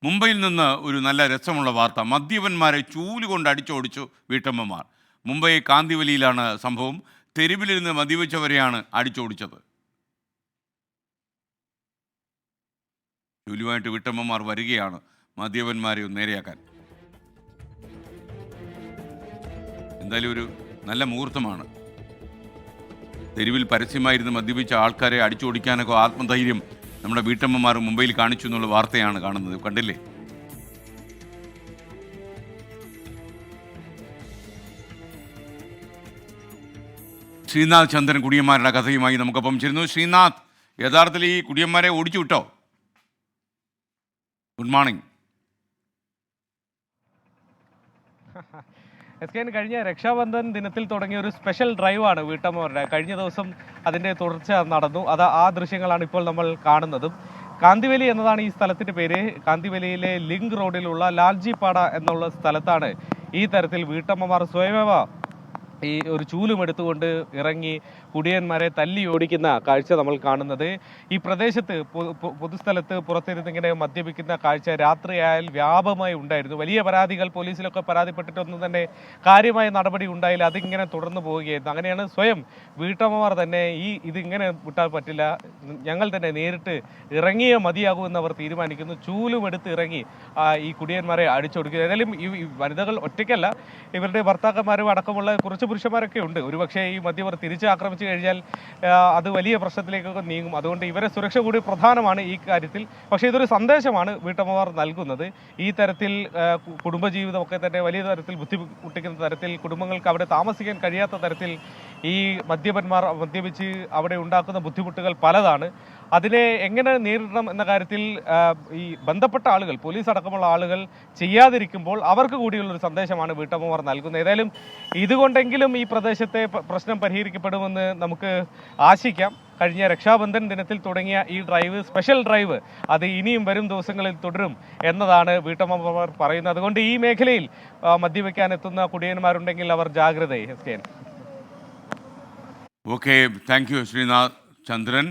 മുംബൈയിൽ നിന്ന് ഒരു നല്ല രസമുള്ള വാർത്ത. മദ്യപന്മാരെ ചൂലുകൊണ്ട് അടിച്ചോടിച്ചു വീട്ടമ്മമാർ. മുംബൈ കാന്തിവലിയിലാണ് സംഭവം. തെരുവിലിരുന്ന് മദ്യപിച്ചവരെയാണ് അടിച്ചോടിച്ചത്. ചൂലുമായിട്ട് വീട്ടമ്മമാർ വരികയാണ് മദ്യപന്മാരെ നേരെയാക്കാൻ. എന്തായാലും ഒരു നല്ല മുഹൂർത്തമാണ്. തെരുവിൽ പരസ്യമായിരുന്ന് മദ്യപിച്ച ആൾക്കാരെ അടിച്ചോടിക്കാനൊക്കെ ആത്മധൈര്യം നമ്മുടെ വീട്ടമ്മമാർ മുംബൈയിൽ കാണിച്ചു എന്നുള്ള വാർത്തയാണ് കാണുന്നത്. കണ്ടില്ലേ? ശ്രീനാഥ് ചന്ദ്രൻ കുടിയന്മാരുടെ കഥയുമായി നമുക്കൊപ്പം ചേരുന്നു. ശ്രീനാഥ്, യഥാർത്ഥത്തിൽ ഈ കുടിയന്മാരെ ഓടിച്ചു വിട്ടോ? Good morning. കഴിഞ്ഞ രക്ഷാബന്ധൻ ദിനത്തിൽ തുടങ്ങിയ ഒരു സ്പെഷ്യൽ ഡ്രൈവാണ് വീട്ടമ്മമാരുടെ. കഴിഞ്ഞ ദിവസം അതിൻ്റെ തുടർച്ച നടന്നു. ആ ദൃശ്യങ്ങളാണ് ഇപ്പോൾ നമ്മൾ കാണുന്നതും. കാന്തിവലി എന്നതാണ് ഈ സ്ഥലത്തിൻ്റെ പേര്. കാന്തിവലിയിലെ ലിങ്ക് റോഡിലുള്ള ലാൽജിപ്പാട എന്നുള്ള സ്ഥലത്താണ് ഈ തരത്തിൽ വീട്ടമ്മമാർ സ്വയമേവ ഈ ഒരു ചൂലും എടുത്തുകൊണ്ട് ഇറങ്ങി കുടിയന്മാരെ തല്ലി ഓടിക്കുന്ന കാഴ്ച നമ്മൾ കാണുന്നത്. ഈ പ്രദേശത്ത് പൊതുസ്ഥലത്ത് പുറത്തിരുന്നിങ്ങനെ മദ്യപിക്കുന്ന കാഴ്ച രാത്രിയായാൽ വ്യാപകമായി ഉണ്ടായിരുന്നു. വലിയ പരാതികൾ പോലീസിലൊക്കെ പരാതിപ്പെട്ടിട്ടൊന്നും തന്നെ കാര്യമായ നടപടി ഉണ്ടായില്ല. അതിങ്ങനെ തുടർന്നു പോവുകയായിരുന്നു. അങ്ങനെയാണ് സ്വയം വീട്ടമ്മമാർ തന്നെ ഇതിങ്ങനെ വിട്ടാൽ പറ്റില്ല, ഞങ്ങൾ തന്നെ നേരിട്ട് ഇറങ്ങിയേ മതിയാകൂ എന്നവർ തീരുമാനിക്കുന്നു. ചൂലും എടുത്ത് ഇറങ്ങി ഈ കുടിയന്മാരെ അടിച്ചൊടുക്കുക. ഏതായാലും ഈ വനിതകൾ ഒറ്റയ്ക്കല്ല, ഇവരുടെ ഭർത്താക്കന്മാരും അടക്കമുള്ള കുറച്ച് പുരുഷന്മാരൊക്കെ ഉണ്ട്. ഒരുപക്ഷെ ഈ മദ്യവർ തിരിച്ചാക്രമിച്ചു കഴിഞ്ഞാൽ അത് വലിയ പ്രശ്നത്തിലേക്കൊക്കെ നീങ്ങും. അതുകൊണ്ട് ഇവരെ സുരക്ഷ കൂടി പ്രധാനമാണ് ഈ കാര്യത്തിൽ. പക്ഷേ ഇതൊരു സന്ദേശമാണ് വീട്ടമ്മമാർ നൽകുന്നത്. ഈ തരത്തിൽ കുടുംബജീവിതമൊക്കെ തന്നെ വലിയ തരത്തിൽ ബുദ്ധിമുട്ടിക്കുന്ന തരത്തിൽ, കുടുംബങ്ങൾക്ക് അവിടെ താമസിക്കാൻ കഴിയാത്ത തരത്തിൽ ഈ മദ്യപന്മാർ മദ്യപിച്ച് അവിടെ ഉണ്ടാക്കുന്ന ബുദ്ധിമുട്ടുകൾ പലതാണ്. അതിനെ എങ്ങനെ നേരിടണം എന്ന കാര്യത്തിൽ ഈ ബന്ധപ്പെട്ട ആളുകൾ, പോലീസ് അടക്കമുള്ള ആളുകൾ ചെയ്യാതിരിക്കുമ്പോൾ അവർക്ക് കൂടിയുള്ളൊരു സന്ദേശമാണ് വീട്ടമ്മമാർ നൽകുന്നത്. ഏതായാലും ഇതുകൊണ്ടെങ്കിലും ഈ പ്രദേശത്തെ പ്രശ്നം പരിഹരിക്കപ്പെടുമെന്ന് നമുക്ക് ആശിക്കാം. കഴിഞ്ഞ രക്ഷാബന്ധൻ ദിനത്തിൽ തുടങ്ങിയ ഈ ഡ്രൈവ്, സ്പെഷ്യൽ ഡ്രൈവ്, അത് ഇനിയും വരും ദിവസങ്ങളിൽ തുടരും എന്നതാണ് വീട്ടമ്മമാർ പറയുന്നത്. അതുകൊണ്ട് ഈ മേഖലയിൽ മദ്യവെക്കാൻ എത്തുന്ന കുടിയന്മാരുണ്ടെങ്കിൽ അവർ ജാഗ്രതയെ. Okay, thank you Sreenath Chandran.